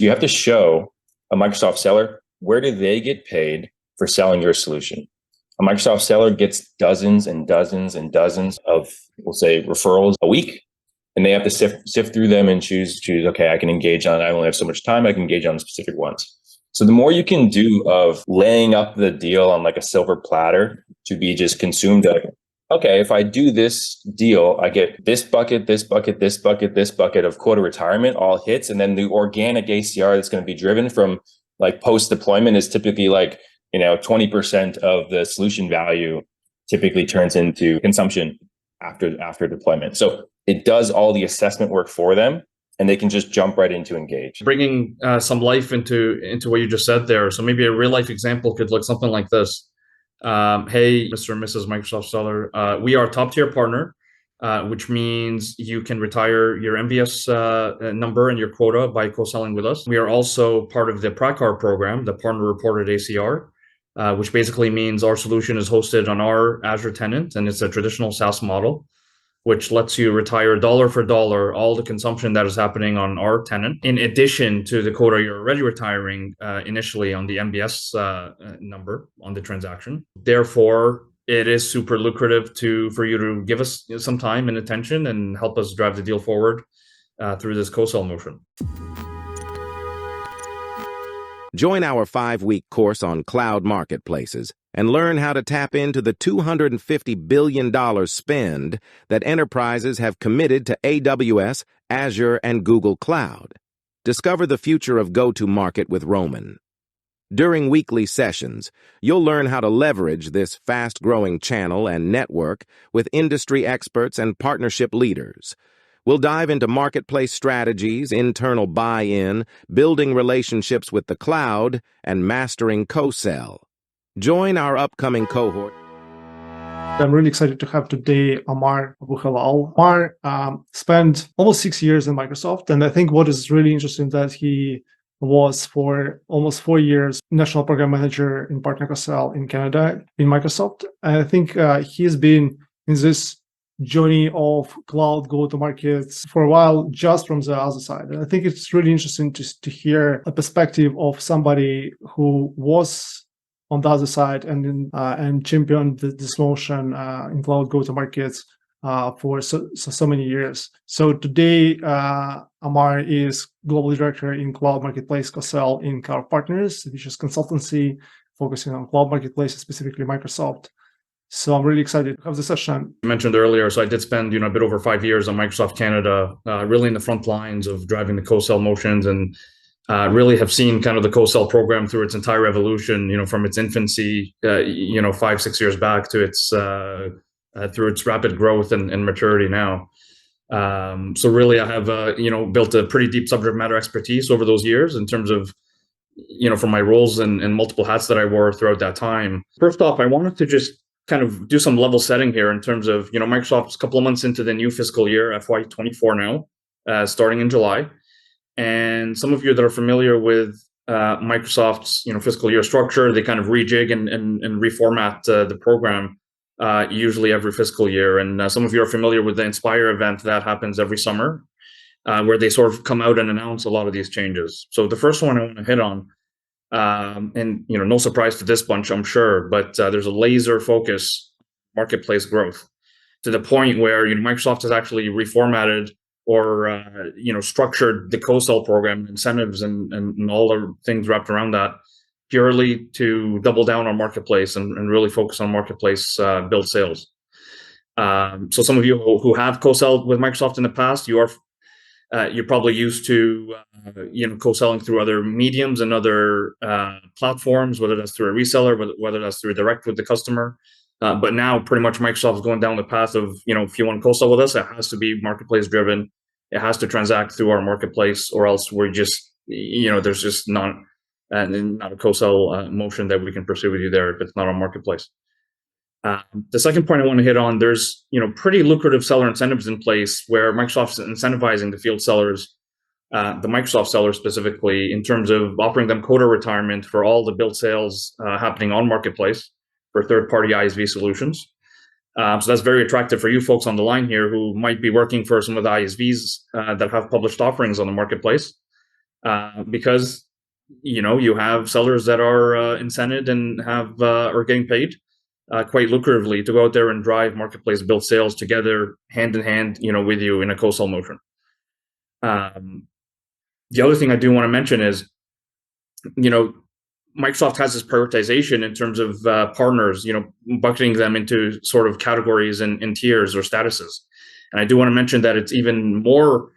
You have to show a Microsoft seller, where do they get paid for selling your solution? A Microsoft seller gets dozens and dozens and dozens of, we'll say, referrals a week. And they have to sift through them and choose, okay, I can engage on, I only have so much time, I can engage on specific ones. So the more you can do of laying up the deal on like a silver platter to be just consumed, like, okay, if I do this deal, I get this bucket, this bucket, this bucket, this bucket of quota retirement, all hits. And then the organic ACR that's going to be driven from like post deployment is typically like, 20% of the solution value typically turns into consumption after deployment. So it does all the assessment work for them, and they can just jump right into engage. Bringing some life into what you just said there. So maybe a real life example could look something like this. Hey, Mr. and Mrs. Microsoft seller, we are a top tier partner, which means you can retire your MBS number and your quota by co-selling with us. We are also part of the PRACAR program, the Partner Reported ACR, which basically means our solution is hosted on our Azure tenant, and it's a traditional SaaS model, which lets you retire dollar for dollar all the consumption that is happening on our tenant, in addition to the quota you're already retiring initially on the MBS number on the transaction. Therefore, it is super lucrative for you to give us some time and attention and help us drive the deal forward through this co-sell motion. Join our 5-week course on cloud marketplaces and learn how to tap into the $250 billion spend that enterprises have committed to AWS, Azure, and Google Cloud. Discover the future of go-to-market with Roman. During weekly sessions, you'll learn how to leverage this fast-growing channel and network with industry experts and partnership leaders. We'll dive into marketplace strategies, internal buy-in, building relationships with the cloud, and mastering co-sell. Join our upcoming cohort. I'm really excited to have today Omar Abu Helal. Omar spent almost 6 years in Microsoft, and I think what is really interesting that he was for almost 4 years National Program Manager in Partner Co-sell in Canada in Microsoft. And I think he's been in this journey of cloud go-to-markets for a while, just from the other side. And I think it's really interesting to hear a perspective of somebody who was on the other side and championed this motion in cloud go-to-markets for so many years. So today, Omar is Global Director in Cloud Marketplace Co-sell in Carve Partners, which is consultancy focusing on cloud marketplaces, specifically Microsoft. So I'm really excited to have the session. I mentioned earlier, so I did spend a bit over 5 years on Microsoft Canada, really in the front lines of driving the co-sell motions, and really have seen kind of the co-sell program through its entire evolution, from its infancy, 5-6 years back to its through its rapid growth and maturity now. So really, I have built a pretty deep subject matter expertise over those years in terms of from my roles and multiple hats that I wore throughout that time. First off, I wanted to just kind of do some level setting here in terms of Microsoft's a couple of months into the new fiscal year, FY24 now, starting in July. And some of you that are familiar with Microsoft's fiscal year structure, they kind of rejig and reformat the program usually every fiscal year. And some of you are familiar with the Inspire event that happens every summer, where they sort of come out and announce a lot of these changes. So the first one I want to hit on, and no surprise to this bunch, I'm sure, but there's a laser focus marketplace growth to the point where Microsoft has actually reformatted or structured the co-sell program, incentives, and all the things wrapped around that, purely to double down on marketplace and really focus on marketplace build sales. So some of you who have co-sold with Microsoft in the past, you're probably used to co-selling through other mediums and other platforms, whether that's through a reseller, whether that's through direct with the customer. But now pretty much Microsoft is going down the path of, if you want to co-sell with us, it has to be marketplace driven. It has to transact through our marketplace, or else we're just, there's just not a co-sell motion that we can pursue with you there if it's not on marketplace. The second point I want to hit on, there's pretty lucrative seller incentives in place where Microsoft's incentivizing the field sellers, the Microsoft sellers specifically, in terms of offering them quota retirement for all the build sales happening on marketplace for third-party ISV solutions. So that's very attractive for you folks on the line here who might be working for some of the ISVs that have published offerings on the marketplace. because you have sellers that are incented and are getting paid quite lucratively to go out there and drive marketplace build sales together, hand in hand, with you in a co-sell motion. The other thing I do want to mention is, Microsoft has this prioritization in terms of partners, bucketing them into sort of categories and tiers or statuses. And I do want to mention that it's even more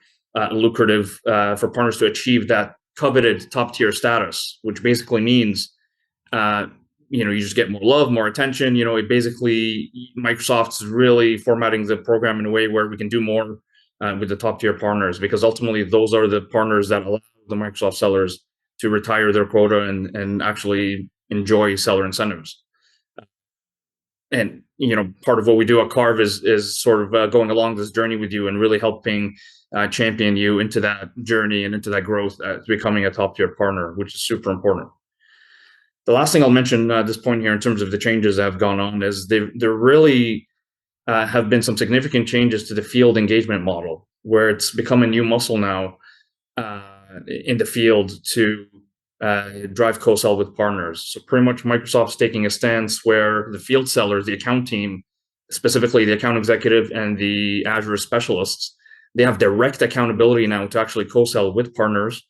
lucrative for partners to achieve that coveted top tier status, which basically means, you just get more love, more attention. It basically, Microsoft's really formatting the program in a way where we can do more with the top tier partners, because ultimately those are the partners that allow the Microsoft sellers to retire their quota and actually enjoy seller incentives. And part of what we do at Carve is sort of going along this journey with you and really helping champion you into that journey and into that growth as becoming a top tier partner, which is super important. The last thing I'll mention at this point here in terms of the changes that have gone on is there really have been some significant changes to the field engagement model, where it's become a new muscle now in the field to drive co-sell with partners. So pretty much Microsoft's taking a stance where the field sellers, the account team, specifically the account executive and the Azure specialists, they have direct accountability now to actually co-sell with partners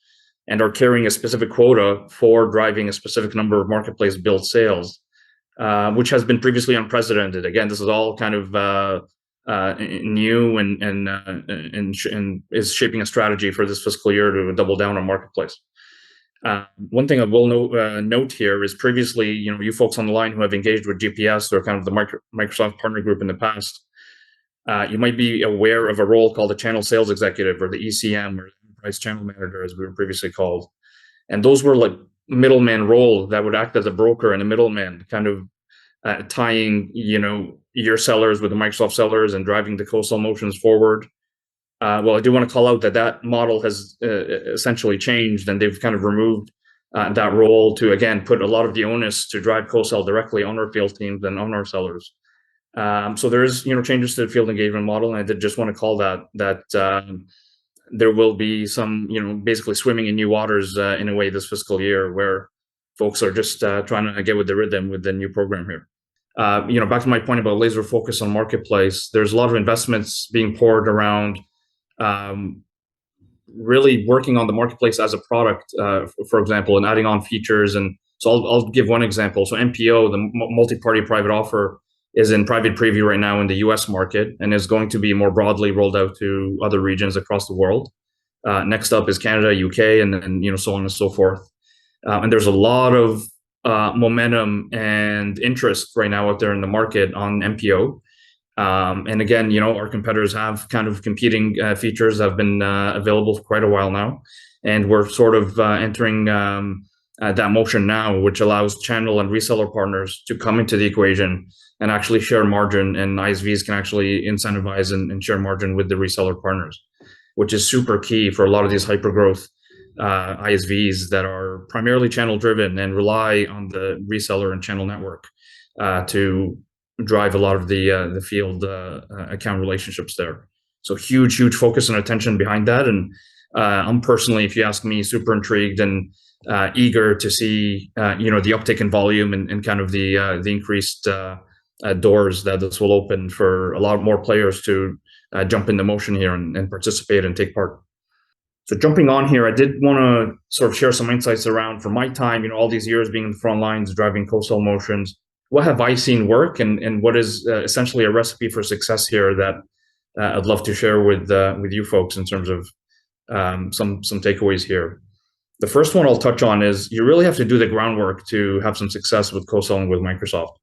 and are carrying a specific quota for driving a specific number of marketplace build sales, which has been previously unprecedented. Again, this is all kind of new and is shaping a strategy for this fiscal year to double down on marketplace. One thing I will note here is previously, you folks on the line who have engaged with GPS or kind of the Microsoft partner group in the past, you might be aware of a role called the channel sales executive, or the ECM, or enterprise channel manager, as we were previously called. And those were like middleman role that would act as a broker and a middleman, kind of tying, your sellers with the Microsoft sellers and driving the co-sell motions forward. Well, I do want to call out that model has essentially changed, and they've kind of removed that role to, again, put a lot of the onus to drive co-sell directly on our field teams and on our sellers. So there is, changes to the field engagement model, and I did just want to call that there will be some, basically swimming in new waters in a way this fiscal year, where folks are just trying to get with the rhythm with the new program here. Back to my point about laser focus on marketplace, there's a lot of investments being poured around really working on the marketplace as a product, for example, and adding on features. And so I'll give one example. So MPO, the multi-party private offer, is in private preview right now in the US market and is going to be more broadly rolled out to other regions across the world. Next up is Canada, UK, and then, so on and so forth. And there's a lot of momentum and interest right now out there in the market on MPO. And again, our competitors have kind of competing features that have been available for quite a while now. And we're sort of entering that motion now, which allows channel and reseller partners to come into the equation and actually share margin, and ISVs can actually incentivize and share margin with the reseller partners, which is super key for a lot of these hypergrowth ISVs that are primarily channel driven and rely on the reseller and channel network to drive a lot of the field account relationships there. So huge focus and attention behind that. And I'm personally, if you ask me, super intrigued and eager to see the uptick in volume and kind of the increased doors that this will open for a lot more players to jump into motion here and participate and take part. So jumping on here, I did want to sort of share some insights around, from my time, all these years being in the front lines, driving co-sell motions. What have I seen work, and what is essentially a recipe for success here that I'd love to share with you folks in terms of some takeaways here. The first one I'll touch on is you really have to do the groundwork to have some success with co-selling with Microsoft.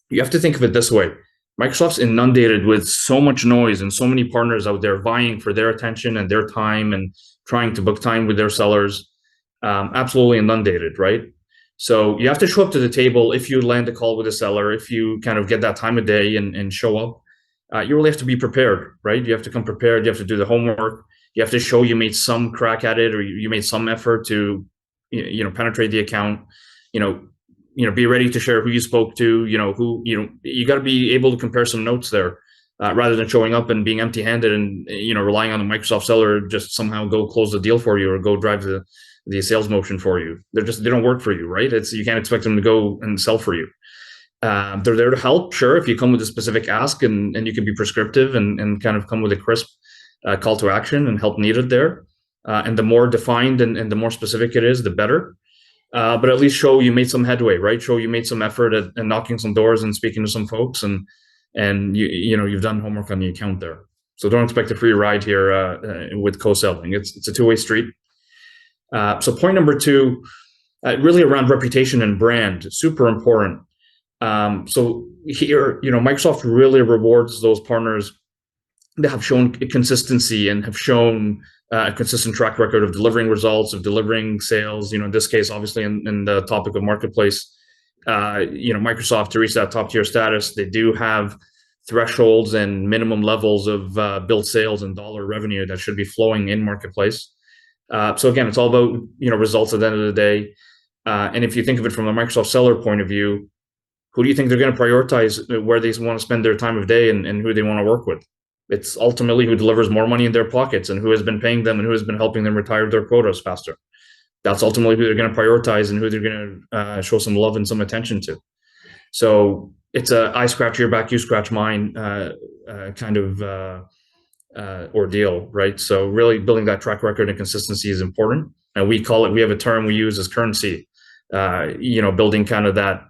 You have to think of it this way. Microsoft's inundated with so much noise and so many partners out there vying for their attention and their time and trying to book time with their sellers. Absolutely inundated, right? So you have to show up to the table. If you land a call with a seller, if you kind of get that time of day and show up, you really have to be prepared, right? You have to come prepared. You have to do the homework. You have to show you made some crack at it, or you made some effort to, penetrate the account. Be ready to share who you spoke to. You got to be able to compare some notes there. rather than showing up and being empty-handed and relying on the Microsoft seller just somehow go close the deal for you or go drive the sales motion for you. They don't work for you, right? You can't expect them to go and sell for you. They're there to help, sure, if you come with a specific ask and you can be prescriptive and kind of come with a crisp call to action and help needed there. And the more defined and the more specific it is, the better. But at least show you made some headway, right? Show you made some effort at knocking some doors and speaking to some folks, and you've done homework on the account there. So don't expect a free ride here with co-selling. It's a two-way street. So point number 2, really around reputation and brand, super important. So here, Microsoft really rewards those partners that have shown consistency and have shown a consistent track record of delivering results, of delivering sales. In this case, obviously, in the topic of marketplace, Microsoft, to reach that top tier status, they do have thresholds and minimum levels of built sales and dollar revenue that should be flowing in marketplace. So again, it's all about results at the end of the day. And if you think of it from a Microsoft seller point of view, who do you think they're going to prioritize where they want to spend their time of day and who they want to work with? It's ultimately who delivers more money in their pockets and who has been paying them and who has been helping them retire their quotas faster. That's ultimately who they're going to prioritize and who they're going to show some love and some attention to. So it's a I scratch your back, you scratch mine kind of ordeal, right? So really building that track record and consistency is important. And we have a term we use as currency, building kind of that,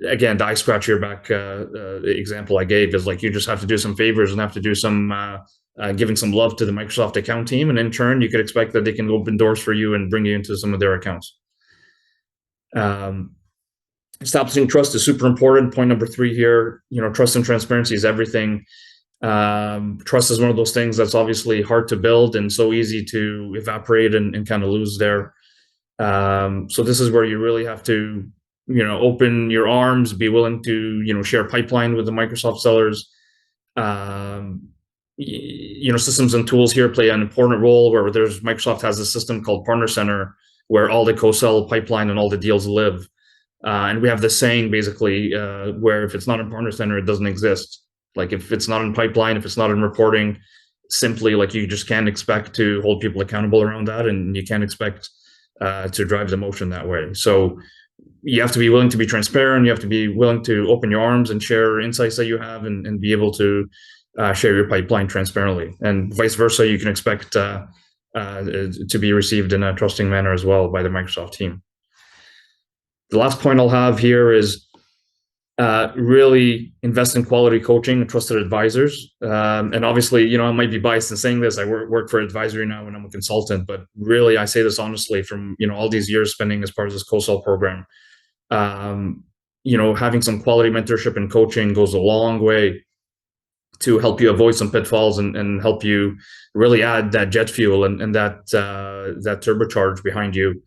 again, the I scratch your back example I gave is like, you just have to do some favors and have to do some giving some love to the Microsoft account team. And in turn, you could expect that they can open doors for you and bring you into some of their accounts. Establishing trust is super important. Point number 3 here, trust and transparency is everything. Trust is one of those things that's obviously hard to build and so easy to evaporate and kind of lose there. So this is where you really have to, open your arms, be willing to, share pipeline with the Microsoft sellers. Systems and tools here play an important role where Microsoft has a system called Partner Center where all the co-sell pipeline and all the deals live. And we have this saying basically where if it's not in Partner Center, it doesn't exist. Like if it's not in pipeline, if it's not in reporting, simply like you just can't expect to hold people accountable around that, and you can't expect to drive the motion that way. So you have to be willing to be transparent. You have to be willing to open your arms and share insights that you have and be able to share your pipeline transparently. And vice versa, you can expect to be received in a trusting manner as well by the Microsoft team. The last point I'll have here is really invest in quality coaching and trusted advisors. And obviously, I might be biased in saying this. I work for advisory now and I'm a consultant, but really I say this honestly from, all these years spending as part of this co-sell program. Having some quality mentorship and coaching goes a long way to help you avoid some pitfalls and help you really add that jet fuel and that turbocharge behind you.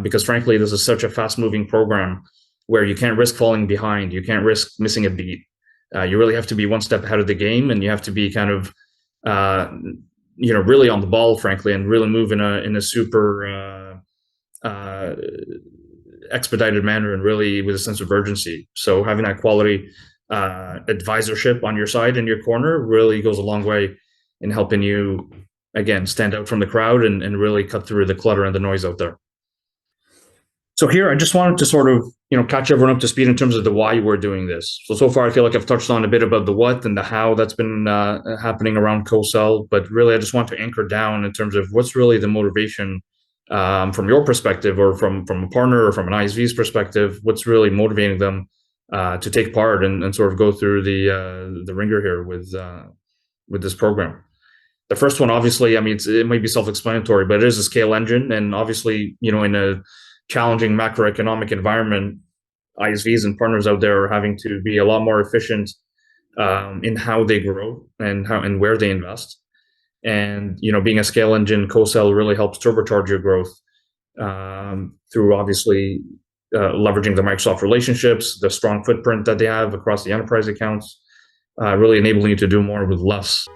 Because frankly, this is such a fast moving program where you can't risk falling behind. You can't risk missing a beat. You really have to be one step ahead of the game, and you have to be kind of, really on the ball, frankly, and really move in a super expedited manner and really with a sense of urgency. So having that quality advisorship on your side and your corner really goes a long way in helping you, again, stand out from the crowd and really cut through the clutter and the noise out there. So here, I just wanted to sort of, catch everyone up to speed in terms of the why we're doing this. So far, I feel like I've touched on a bit about the what and the how that's been happening around co-sell, but really, I just want to anchor down in terms of what's really the motivation from your perspective or from a partner or from an ISV's perspective, what's really motivating them to take part and sort of go through the ringer here with this program. The first one, obviously, it might be self-explanatory, but it is a scale engine. And obviously, in a challenging macroeconomic environment, ISVs and partners out there are having to be a lot more efficient in how they grow and where they invest. And, being a scale engine, co-sell really helps turbocharge your growth through obviously leveraging the Microsoft relationships, the strong footprint that they have across the enterprise accounts, really enabling you to do more with less.